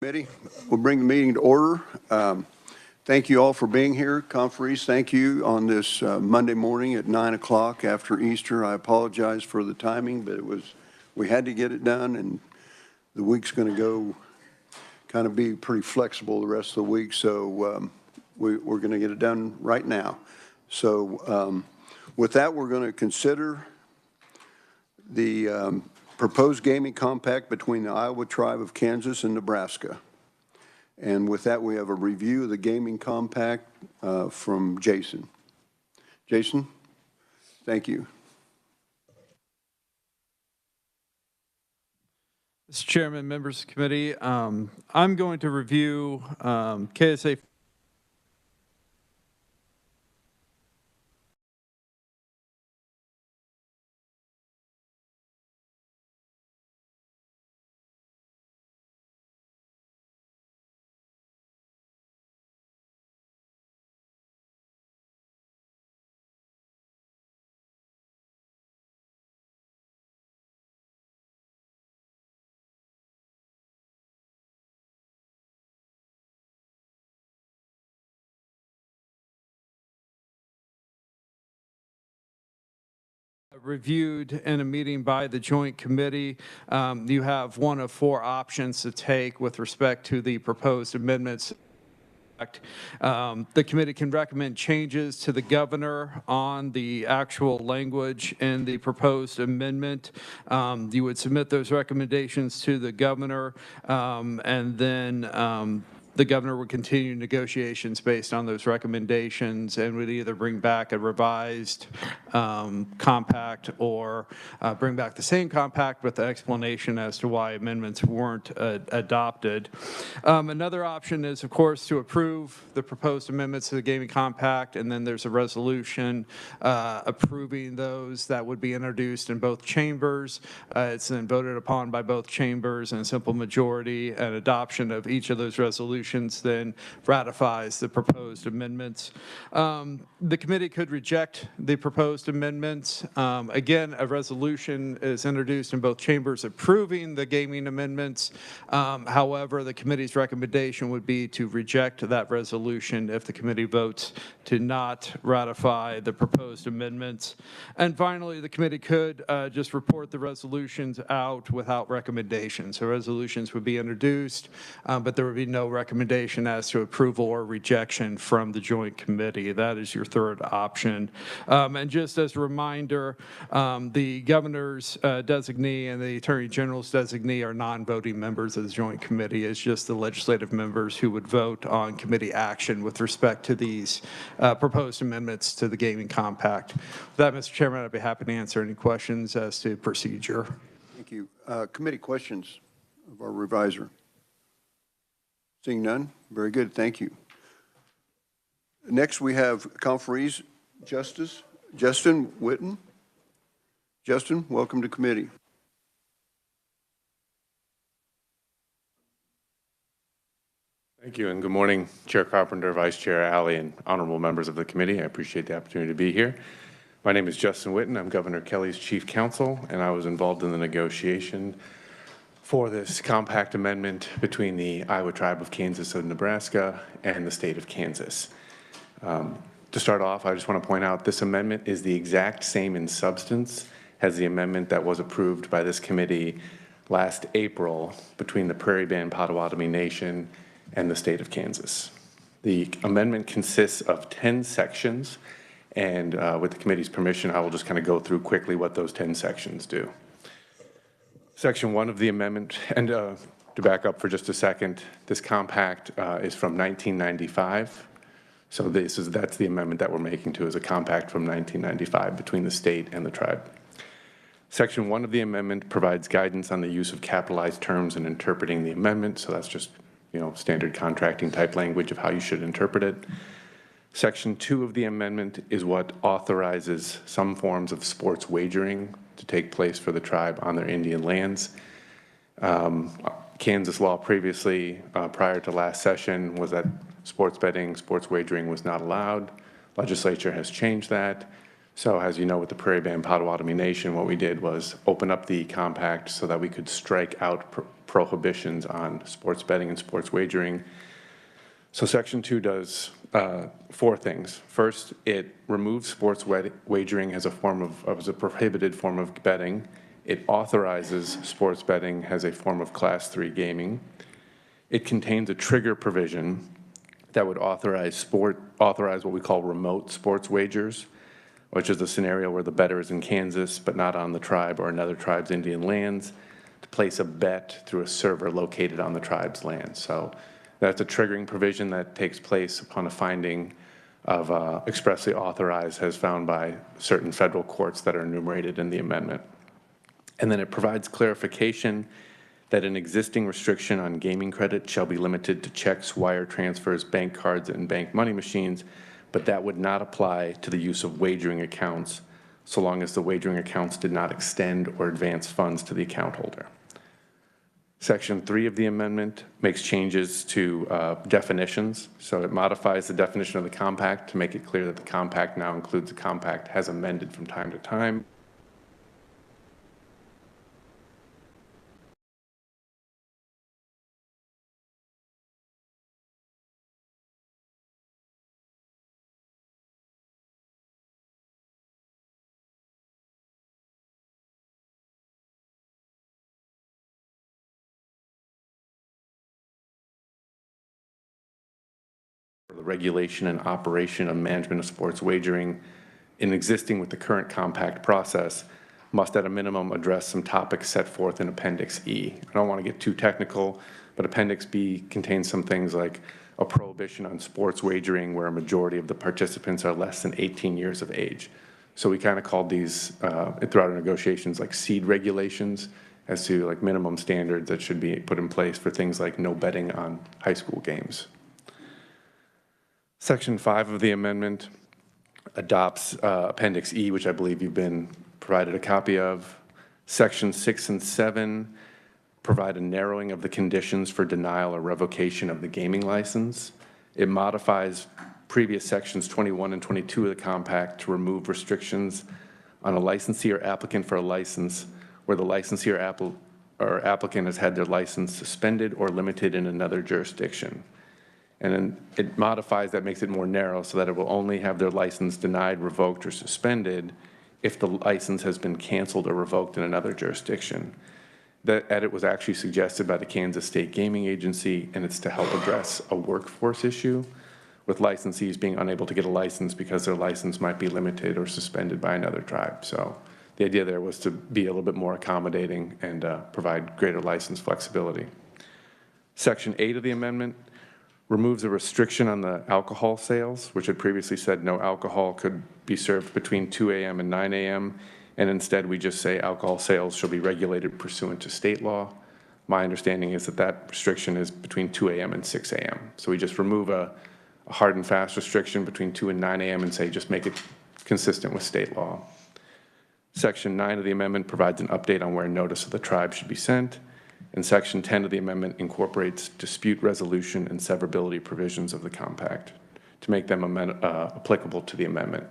Committee, we'll bring the meeting to order. Thank you all for being here. Conferees, thank you on this Monday morning at 9 o'clock after Easter. I apologize for the timing, but we had to get it done, and the week's going to go kind of be pretty flexible the rest of the week, so we're going to get it done right now. So with that, we're going to consider the proposed gaming compact between the Iowa Tribe of Kansas and Nebraska. And with that, we have a review of the gaming compact from Jason. Jason, thank you. Mr. Chairman, members of the committee, I'm going to review KSA reviewed in a meeting by the Joint Committee. You have one of four options to take with respect to the proposed amendments. The committee can recommend changes to the governor on the actual language in the proposed amendment. You would submit those recommendations to the governor, and then the governor would continue negotiations based on those recommendations and would either bring back a revised compact or bring back the same compact with the explanation as to why amendments weren't adopted. Another option is, of course, to approve the proposed amendments to the gaming compact, and then there's a resolution approving those that would be introduced in both chambers. It's then voted upon by both chambers in a simple majority, and adoption of each of those resolutions then ratifies the proposed amendments. The committee could reject the proposed amendments. Again, a resolution is introduced in both chambers approving the gaming amendments. However, the committee's recommendation would be to reject that resolution if the committee votes to not ratify the proposed amendments. And finally, the committee could just report the resolutions out without recommendations. So resolutions would be introduced, but there would be no recommendation as to approval or rejection from the Joint Committee. That is your third option. And just as a reminder, the governor's designee and the Attorney General's designee are non-voting members of the Joint Committee. It's just the legislative members who would vote on committee action with respect to these proposed amendments to the gaming compact. With that, Mr. Chairman, I'd be happy to answer any questions as to procedure. Thank you. Committee questions of our reviser? Seeing none, very good, thank you. Next we have conferees, Justin Whitten. Justin, welcome to committee. Thank you, and good morning, Chair Carpenter, Vice Chair Alley, and honorable members of the committee. I appreciate the opportunity to be here. My name is Justin Whitten. I'm Governor Kelly's chief counsel, and I was involved in the negotiation for this compact amendment between the Iowa Tribe of Kansas and Nebraska and the state of Kansas. To start off, I just want to point out this amendment is the exact same in substance as the amendment that was approved by this committee last April between the Prairie Band Potawatomi Nation and the state of Kansas. The amendment consists of 10 sections, and with the committee's permission, I will just kind of go through quickly what those 10 sections do. Section 1 of the amendment, and to back up for just a second, this compact is from 1995. So that's the amendment that we're making to, is a compact from 1995 between the state and the tribe. Section 1 of the amendment provides guidance on the use of capitalized terms in interpreting the amendment. So that's just, standard contracting type language of how you should interpret it. Section 2 of the amendment is what authorizes some forms of sports wagering to take place for the tribe on their Indian lands. Kansas law previously, prior to last session, was that sports betting, sports wagering was not allowed. Legislature has changed that. So as you know, with the Prairie Band Potawatomi Nation, what we did was open up the compact so that we could strike out prohibitions on sports betting and sports wagering. So Section 2 does 4 things. First, it removes sports wagering as a prohibited form of betting. It authorizes sports betting as a form of Class 3 gaming. It contains a trigger provision that would authorize what we call remote sports wagers, which is a scenario where the bettor is in Kansas but not on the tribe or another tribe's Indian lands, to place a bet through a server located on the tribe's land. So that's a triggering provision that takes place upon a finding of expressly authorized as found by certain federal courts that are enumerated in the amendment. And then it provides clarification that an existing restriction on gaming credit shall be limited to checks, wire transfers, bank cards, and bank money machines, but that would not apply to the use of wagering accounts so long as the wagering accounts did not extend or advance funds to the account holder. Section 3 of the amendment makes changes to definitions. So it modifies the definition of the compact to make it clear that the compact now includes a compact has amended from time to time. The regulation and operation of management of sports wagering in existing with the current compact process must at a minimum address some topics set forth in Appendix E. I don't want to get too technical, but Appendix B contains some things like a prohibition on sports wagering where a majority of the participants are less than 18 years of age. So we kind of called these throughout our negotiations like seed regulations as to like minimum standards that should be put in place for things like no betting on high school games. Section 5 of the amendment adopts Appendix E, which I believe you've been provided a copy of. Section 6 and 7 provide a narrowing of the conditions for denial or revocation of the gaming license. It modifies previous sections 21 and 22 of the compact to remove restrictions on a licensee or applicant for a license where the licensee or applicant has had their license suspended or limited in another jurisdiction. And then it modifies that, makes it more narrow so that it will only have their license denied, revoked, or suspended if the license has been canceled or revoked in another jurisdiction. That edit was actually suggested by the Kansas State Gaming Agency, and it's to help address a workforce issue with licensees being unable to get a license because their license might be limited or suspended by another tribe. So the idea there was to be a little bit more accommodating and provide greater license flexibility. Section 8 of the amendment removes a restriction on the alcohol sales, which had previously said no alcohol could be served between 2 a.m. and 9 a.m., and instead we just say alcohol sales shall be regulated pursuant to state law. My understanding is that that restriction is between 2 a.m. and 6 a.m. So we just remove a hard and fast restriction between 2 and 9 a.m. and say just make it consistent with state law. Section 9 of the amendment provides an update on where notice of the tribe should be sent. And Section 10 of the amendment incorporates dispute resolution and severability provisions of the compact to make them applicable to the amendment.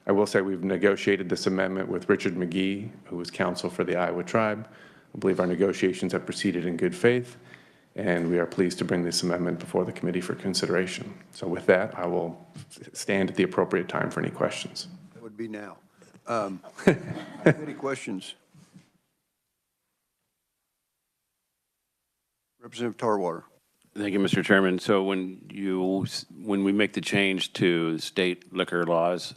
I will say we've negotiated this amendment with Richard McGee, who is counsel for the Iowa tribe. I believe our negotiations have proceeded in good faith, and we are pleased to bring this amendment before the committee for consideration. So with that, I will stand at the appropriate time for any questions. That would be now. Any questions? Representative Tarwater. Thank you, Mr. Chairman. So when we make the change to state liquor laws,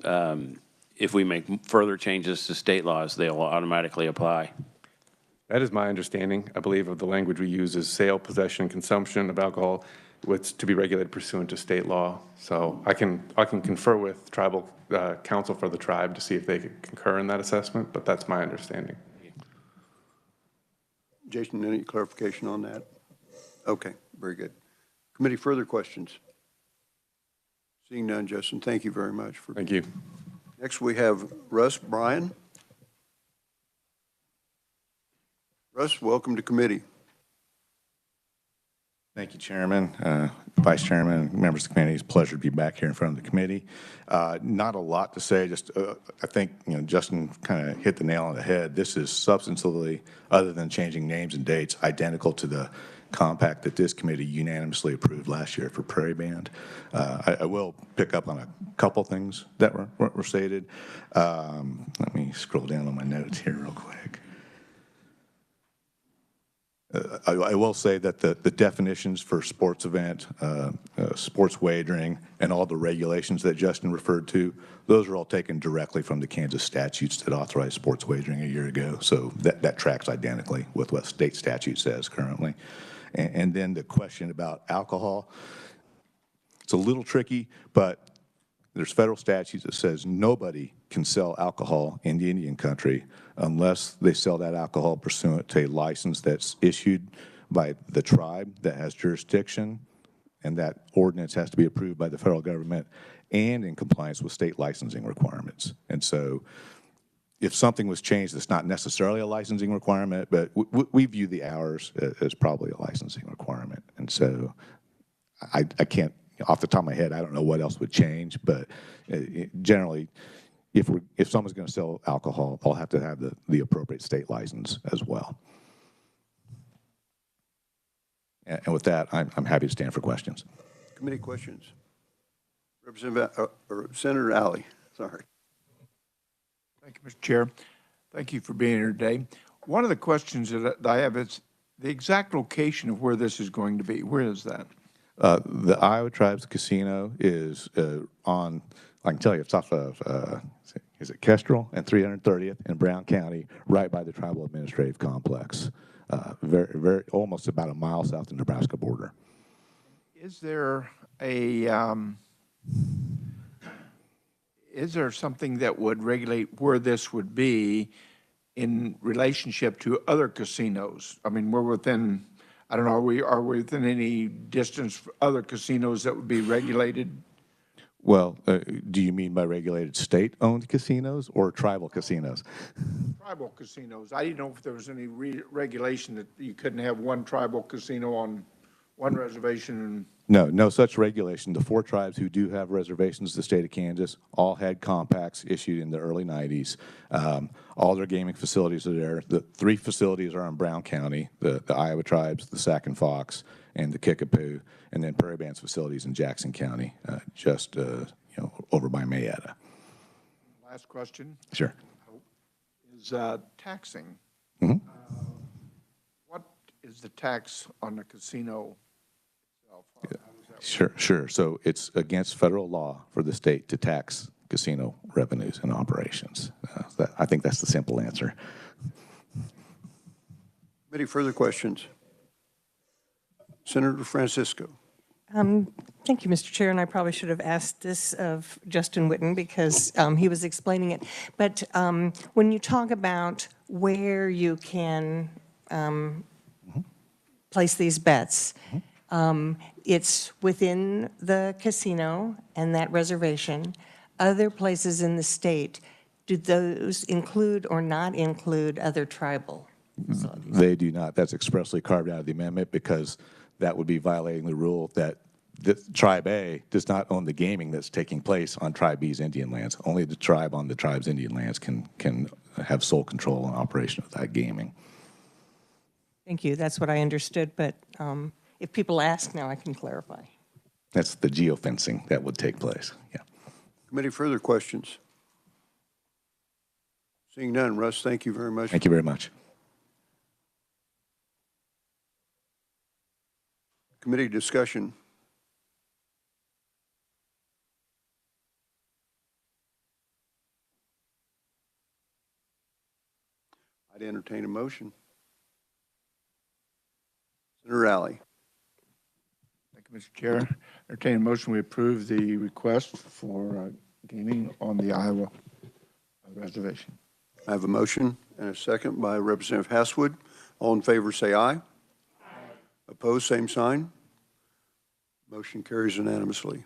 if we make further changes to state laws, they will automatically apply? That is my understanding. I believe of the language we use is sale, possession, and consumption of alcohol, which to be regulated pursuant to state law. So I can confer with tribal counsel for the tribe to see if they could concur in that assessment, but that's my understanding. Jason, any clarification on that? Okay, very good. Committee, further questions? Seeing none, Justin, thank you very much. Thank you. Next, we have Russ Bryan. Russ, welcome to committee. Thank you, Chairman. Vice Chairman, members of the committee, it's a pleasure to be back here in front of the committee. Not a lot to say, just I think Justin kind of hit the nail on the head. This is substantively, other than changing names and dates, identical to the compact that this committee unanimously approved last year for Prairie Band. I will pick up on a couple things that were stated. Let me scroll down on my notes here real quick. I will say that the definitions for sports event, sports wagering, and all the regulations that Justin referred to, those are all taken directly from the Kansas statutes that authorized sports wagering a year ago. So that tracks identically with what state statute says currently. And then the question about alcohol, it's a little tricky, but there's federal statutes that says nobody can sell alcohol in the Indian country unless they sell that alcohol pursuant to a license that's issued by the tribe that has jurisdiction, and that ordinance has to be approved by the federal government and in compliance with state licensing requirements. And so if something was changed, it's not necessarily a licensing requirement, but we view the hours as probably a licensing requirement. And so I can't, off the top of my head, I don't know what else would change, but generally, if someone's going to sell alcohol, they'll have to have the appropriate state license as well. And with that, I'm happy to stand for questions. Committee questions. Representative, or Senator Alley, sorry. Thank you, Mr. Chair. Thank you for being here today. One of the questions that I have is the exact location of where this is going to be. Where is that? The Iowa Tribes Casino is on, I can tell you, it's off of, is it Kestrel and 330th in Brown County, right by the Tribal Administrative Complex, very, almost about a mile south of the Nebraska border. Is there a, is there something that would regulate where this would be in relationship to other casinos? I mean, we're within, I don't know, are we within any distance for other casinos that would be regulated? Well, do you mean by regulated state-owned casinos or tribal casinos? Tribal casinos. I didn't know if there was any regulation that you couldn't have one tribal casino on one reservation. No such regulation. The 4 tribes who do have reservations in the state of Kansas all had compacts issued in the early 90s. All their gaming facilities are there. The 3 facilities are in Brown County, the Iowa Tribes, the Sac and Fox, and the Kickapoo, and then Prairie Band's facilities in Jackson County, just over by Mayetta. Last question. Sure. Is taxing. Mm-hmm. What is the tax on the casino itself? Sure. So it's against federal law for the state to tax casino revenues and operations. I think that's the simple answer. Any further questions? Senator Francisco. Thank you, Mr. Chair, and I probably should have asked this of Justin Whitten because he was explaining it. But when you talk about where you can place these bets, it's within the casino and that reservation. Other places in the state, do those include or not include other tribal facilities? They do not. That's expressly carved out of the amendment because that would be violating the rule that Tribe A does not own the gaming that's taking place on Tribe B's Indian lands. Only the tribe on the tribe's Indian lands can have sole control and operation of that gaming. Thank you. That's what I understood, but if people ask now, I can clarify. That's the geofencing that would take place, yeah. Committee, further questions? Seeing none, Russ, thank you very much. Thank you very much. Committee discussion. I'd entertain a motion. Senator Alley. Thank you, Mr. Chair. Entertain a motion, we approve the request for gaming on the Iowa reservation. I have a motion and a second by Representative Hasswood. All in favor say aye. Aye. Opposed, same sign. Motion carries unanimously.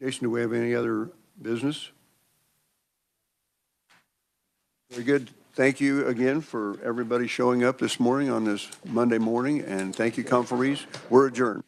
Jason, do we have any other business? Very good. Thank you again for everybody showing up this morning on this Monday morning, and thank you, conferees. We're adjourned.